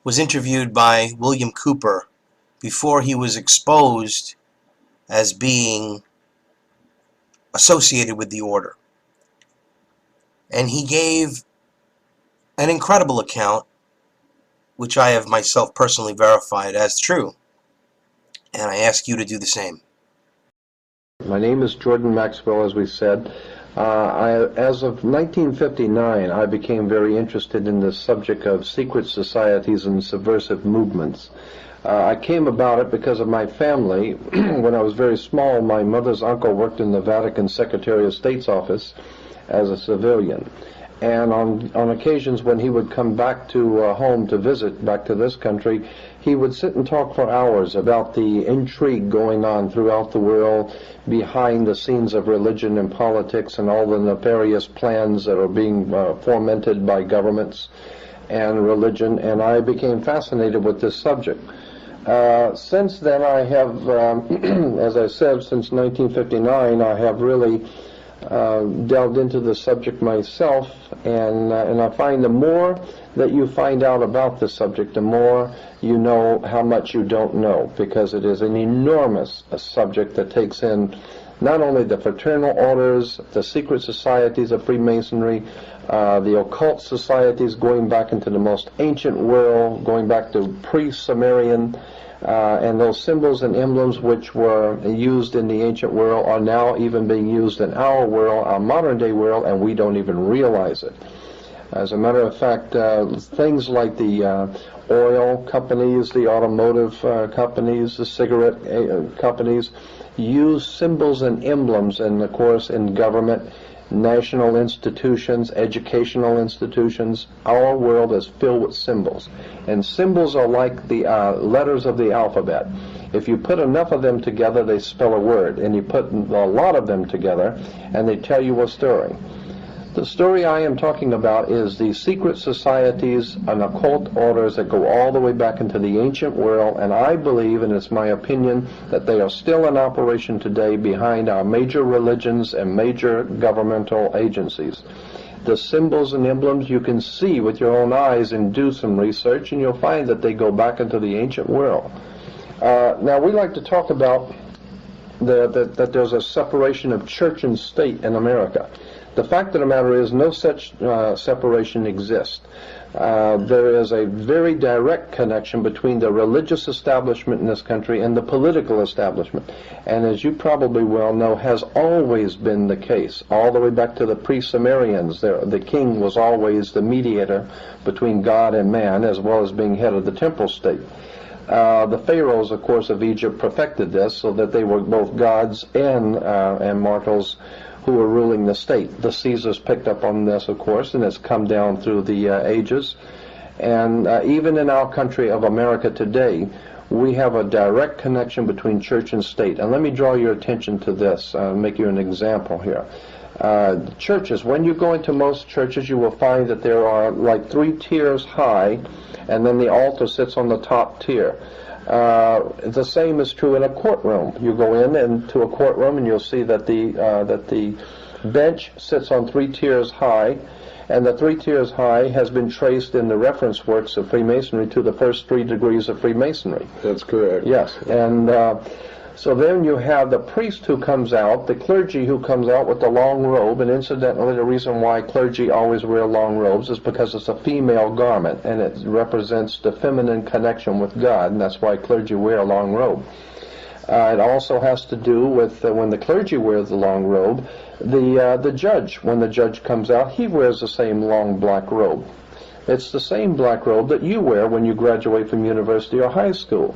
was interviewed by William Cooper before he was exposed as being associated with the order. And he gave an incredible account, which I have myself personally verified as true. And I ask you to do the same. My name is Jordan Maxwell, as we said. As of 1959, I became very interested in the subject of secret societies and subversive movements. I came about it because of my family. When I was very small, my mother's uncle worked in the Vatican Secretary of State's office as a civilian. And on occasions when he would come back to home to visit, back to this country, he would sit and talk for hours about the intrigue going on throughout the world, behind the scenes of religion and politics, and all the nefarious plans that are being fomented by governments and religion, and I became fascinated with this subject. Since then, I have, as I said, since 1959, I have really delved into the subject myself, and I find the more that you find out about the subject, the more you know how much you don't know, because it is an enormous subject that takes in not only the fraternal orders, the secret societies of Freemasonry, the occult societies going back into the most ancient world, going back to pre-Sumerian, and those symbols and emblems which were used in the ancient world are now even being used in our world, our modern day world, and we don't even realize it. As a matter of fact, things like the oil companies, the automotive companies, the cigarette companies use symbols and emblems, and of course in government, national institutions, educational institutions. Our world is filled with symbols, and symbols are like the letters of the alphabet. If you put enough of them together, they spell a word, and you put a lot of them together and they tell you a story. The story I am talking about is the secret societies and occult orders that go all the way back into the ancient world, and I believe, and it's my opinion, that they are still in operation today behind our major religions and major governmental agencies. The symbols and emblems you can see with your own eyes, and do some research, and you'll find that they go back into the ancient world. Now, we like to talk about that there's a separation of church and state in America. The fact of the matter is no such separation exists. There is a very direct connection between the religious establishment in this country and the political establishment. And as you probably well know, has always been the case. All the way back to the pre-Sumerians, the king was always the mediator between God and man, as well as being head of the temporal state. The pharaohs, of course, of Egypt perfected this so that they were both gods and mortals who were ruling the state. The Caesars picked up on this, of course, and it's come down through the ages. And even in our country of America today, we have a direct connection between church and state. And let me draw your attention to this, make you an example here. Churches, when you go into most churches, you will find that there are like 3 tiers high, and then the altar sits on the top tier. The same is true in a courtroom. You go into a courtroom and you'll see that the bench sits on 3 tiers high, and the 3 tiers high has been traced in the reference works of Freemasonry to the first 3 degrees of Freemasonry. That's correct. Yes, and so then you have the priest who comes out, the clergy who comes out with the long robe, and incidentally the reason why clergy always wear long robes is because it's a female garment, and it represents the feminine connection with God, and that's why clergy wear a long robe. It also has to do with when the clergy wears the long robe, the judge, when the judge comes out, he wears the same long black robe. It's the same black robe that you wear when you graduate from university or high school.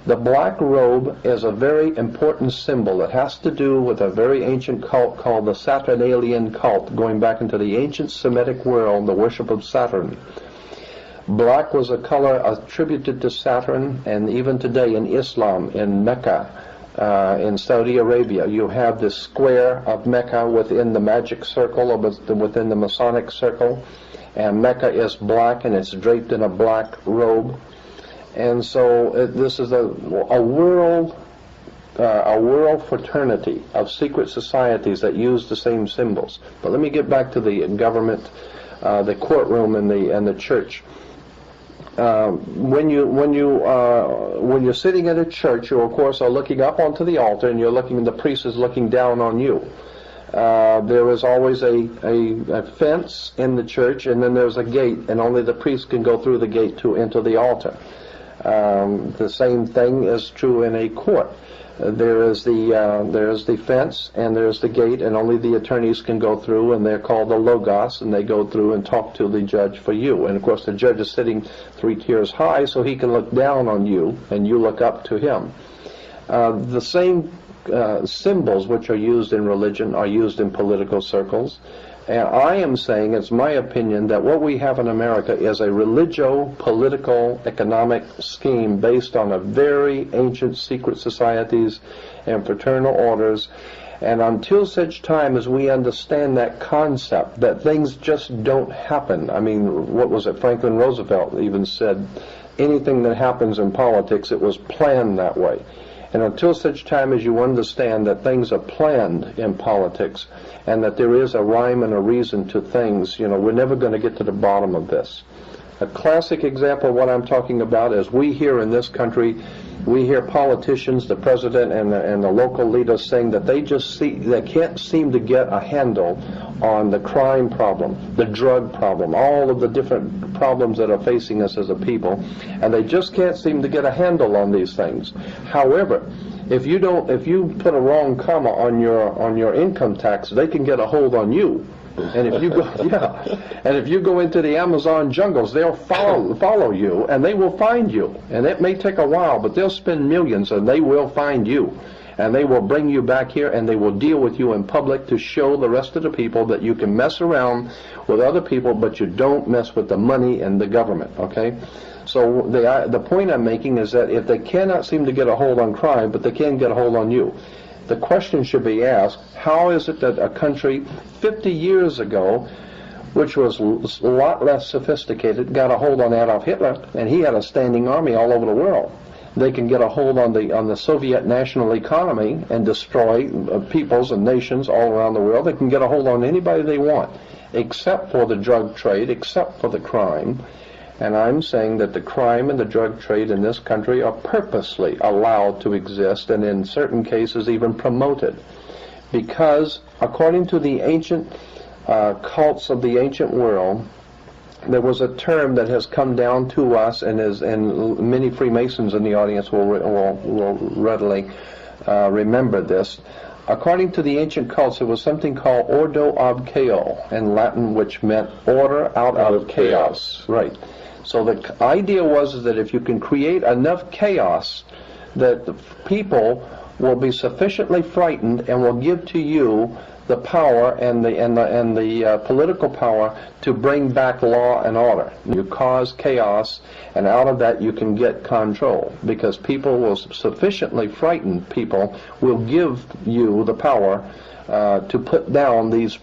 The black robe is a very important symbol. It has to do with a very ancient cult called the Saturnalian cult, going back into the ancient Semitic world, the worship of Saturn. Black was a color attributed to Saturn, and even today in Islam, in Mecca, in Saudi Arabia, you have this square of Mecca within the magic circle, or within the Masonic circle, and Mecca is black, and it's draped in a black robe. And so this is a world fraternity of secret societies that use the same symbols. But let me get back to the government, the courtroom, and the church. when you're sitting at a church, you of course are looking up onto the altar, and the priest is looking down on you. There is always a fence in the church, and then there's a gate, and only the priest can go through the gate to enter the altar. The same thing is true in a court. There is the fence, and there's the gate, and only the attorneys can go through, and they're called the logos, and they go through and talk to the judge for you. And of course the judge is sitting 3 tiers high, so he can look down on you, and you look up to him. The same symbols which are used in religion are used in political circles. And I am saying, it's my opinion, that what we have in America is a religio-political economic scheme based on a very ancient secret societies and fraternal orders. And until such time as we understand that concept, that things just don't happen. I mean, what was it? Franklin Roosevelt even said, anything that happens in politics, it was planned that way. And until such time as you understand that things are planned in politics and that there is a rhyme and a reason to things, we're never going to get to the bottom of this. A classic example of what I'm talking about is we here in this country, we hear politicians, the president and the local leaders saying that they can't seem to get a handle on the crime problem, the drug problem, all of the different problems that are facing us as a people, and they just can't seem to get a handle on these things. However, if you put a wrong comma on your income tax, they can get a hold on you. And if you go into the Amazon jungles, they'll follow you, and they will find you. And it may take a while, but they'll spend millions, and they will find you. And they will bring you back here, and they will deal with you in public to show the rest of the people that you can mess around with other people, but you don't mess with the money and the government, okay? So the point I'm making is that if they cannot seem to get a hold on crime, but they can get a hold on you, the question should be asked, how is it that a country 50 years ago, which was a lot less sophisticated, got a hold on Adolf Hitler, and he had a standing army all over the world? They can get a hold on the Soviet national economy and destroy peoples and nations all around the world. They can get a hold on anybody they want, except for the drug trade, except for the crime. And I'm saying that the crime and the drug trade in this country are purposely allowed to exist, and in certain cases even promoted. Because according to the ancient cults of the ancient world, there was a term that has come down to us, and many Freemasons in the audience will readily remember this. According to the ancient cults, there was something called ordo ab chaos in Latin, which meant order out of chaos. Right. So the idea was that if you can create enough chaos, that the people will be sufficiently frightened and will give to you the power and the political power to bring back law and order. You cause chaos, and out of that you can get control, because people will sufficiently frightened people will give you the power to put down these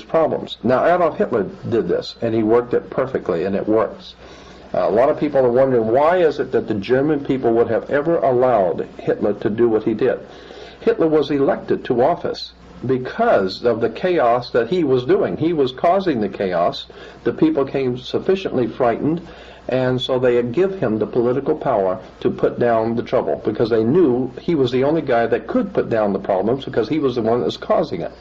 problems. Now Adolf Hitler did this, and he worked it perfectly, and it works. A lot of people are wondering, why is it that the German people would have ever allowed Hitler to do what he did? Hitler was elected to office because of the chaos that he was doing. He was causing the chaos. The people came sufficiently frightened, and so they give him the political power to put down the trouble, because they knew he was the only guy that could put down the problems, because he was the one that was causing it.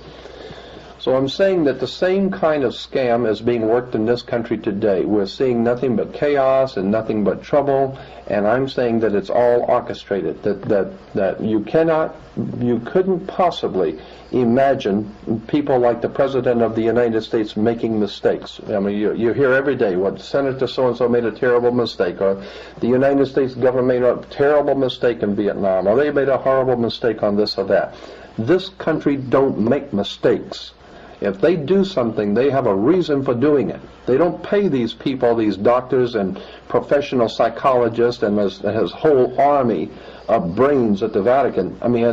So I'm saying that the same kind of scam is being worked in this country today. We're seeing nothing but chaos and nothing but trouble, and I'm saying that it's all orchestrated, that you couldn't possibly imagine people like the President of the United States making mistakes. I mean, you hear every day, what, Senator so-and-so made a terrible mistake, or the United States government made a terrible mistake in Vietnam, or they made a horrible mistake on this or that. This country don't make mistakes. If they do something, they have a reason for doing it. They don't pay these people, these doctors and professional psychologists and his whole army of brains at the Vatican. I mean,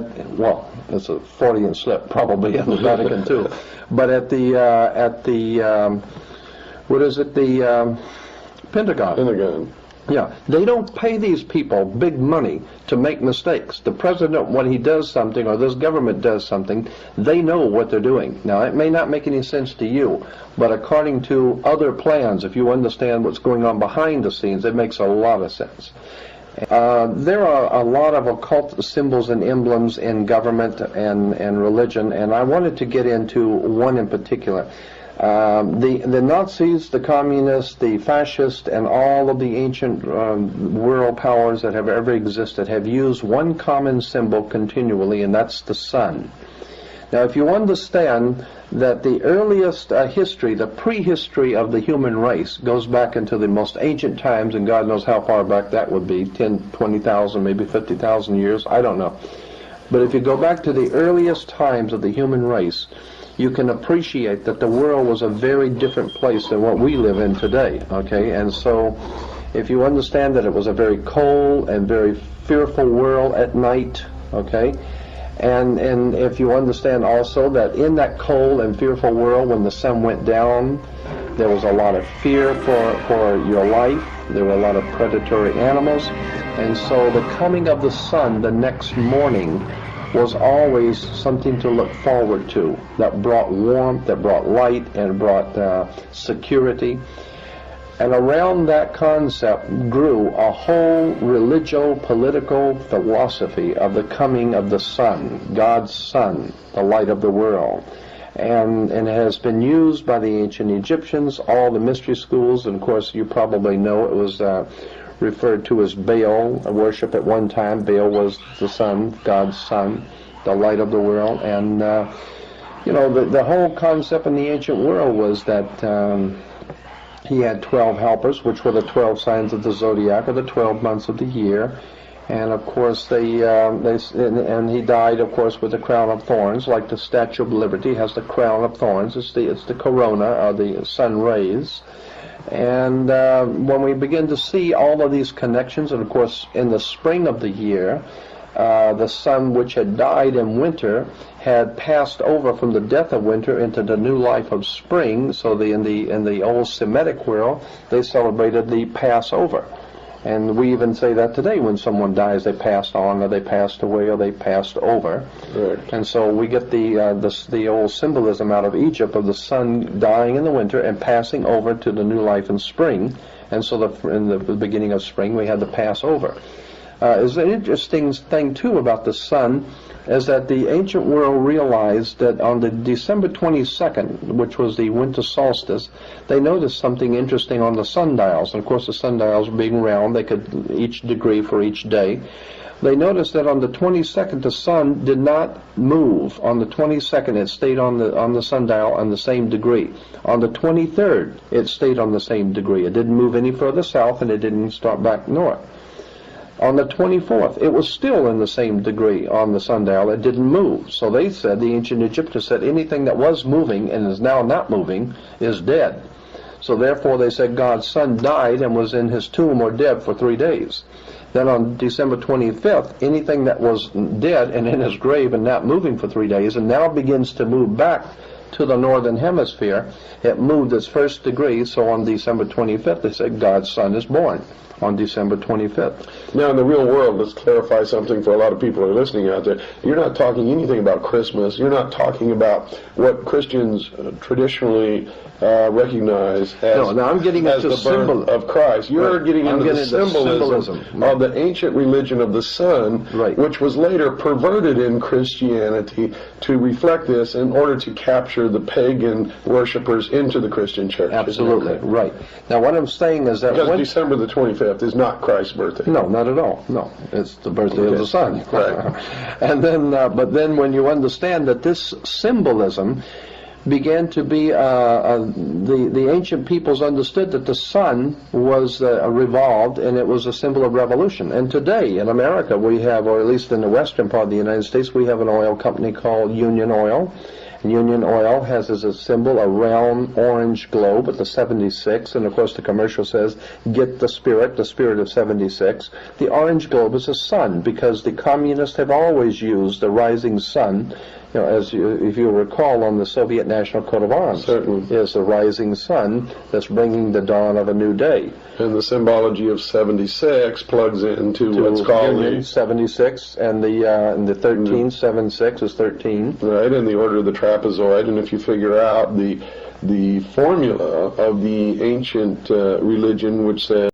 it's a Freudian slip probably in the Vatican too. But at the Pentagon. Yeah, they don't pay these people big money to make mistakes. The president, when he does something, or this government does something, they know what they're doing. Now, it may not make any sense to you, but according to other plans, if you understand what's going on behind the scenes, it makes a lot of sense. There are a lot of occult symbols and emblems in government and religion, and I wanted to get into one in particular. The Nazis, the communists, the fascists, and all of the ancient world powers that have ever existed have used one common symbol continually, and that's the sun. Now, if you understand that the earliest history, the prehistory of the human race, goes back into the most ancient times, and God knows how far back that would be, 10, 20,000, maybe 50,000 years, I don't know. But if you go back to the earliest times of the human race, you can appreciate that the world was a very different place than what we live in today, okay? And so if you understand that it was a very cold and very fearful world at night, okay? And if you understand also that in that cold and fearful world, when the sun went down, there was a lot of fear for your life. There were a lot of predatory animals. And so the coming of the sun the next morning was always something to look forward to, that brought warmth, that brought light, and brought security. And around that concept grew a whole religio-political philosophy of the coming of the sun, God's sun, the light of the world. And it has been used by the ancient Egyptians, all the mystery schools, and of course you probably know it was referred to as Baal worship at one time. Baal was the sun, God's sun, the light of the world. And, the whole concept in the ancient world was that he had 12 helpers, which were the 12 signs of the zodiac, or the 12 months of the year. And of course, and he died, of course, with a crown of thorns, like the Statue of Liberty has the crown of thorns. It's the corona, or the sun rays. And when we begin to see all of these connections, and of course, in the spring of the year, the sun, which had died in winter, had passed over from the death of winter into the new life of spring. So in the old Semitic world, they celebrated the Passover. And we even say that today when someone dies, they passed on, or they passed away, or they passed over. Right. And so we get the old symbolism out of Egypt of the sun dying in the winter and passing over to the new life in spring. And so in the beginning of spring, we had the Passover. Is an interesting thing, too, about the sun, is that the ancient world realized that on the December 22nd, which was the winter solstice, they noticed something interesting on the sundials. And of course, the sundials being round, they could each degree for each day. They noticed that on the 22nd, the sun did not move. On the 22nd, it stayed on the sundial on the same degree. On the 23rd, it stayed on the same degree. It didn't move any further south, and it didn't start back north. On the 24th, it was still in the same degree on the sundial. It didn't move. So they said, the ancient Egyptians said, anything that was moving and is now not moving is dead. So therefore they said God's son died and was in his tomb or dead for 3 days. Then on December 25th, anything that was dead and in his grave and not moving for 3 days and now begins to move back to the northern hemisphere, it moved its first degree. So on December 25th, they said God's son is born on December 25th. Now, in the real world, let's clarify something for a lot of people who are listening out there. You're not talking anything about Christmas. You're not talking about what Christians traditionally recognize as, I'm getting as the birth of Christ. You're getting into the symbolism of the ancient religion of the sun, which was later perverted in Christianity to reflect this in order to capture the pagan worshippers into the Christian church. Absolutely, right. Now, what I'm saying is that because December the 25th is not Christ's birthday. No, not at all. No, it's the birthday of the sun. Right. And then, but then when you understand that this symbolism began to be, the ancient peoples understood that the sun was revolved, and it was a symbol of revolution. And today in America we have, or at least in the western part of the United States, we have an oil company called Union Oil. Union Oil has as a symbol a round orange globe at the 76, and of course the commercial says, get the spirit of 76. The orange globe is a sun, because the communists have always used the rising sun if you recall, on the Soviet National Coat of Arms, is a rising sun that's bringing the dawn of a new day. And the symbology of 76 plugs into what's called the 76, and the 13, 76 is 13. Right, in the order of the trapezoid, and if you figure out the formula of the ancient religion, which says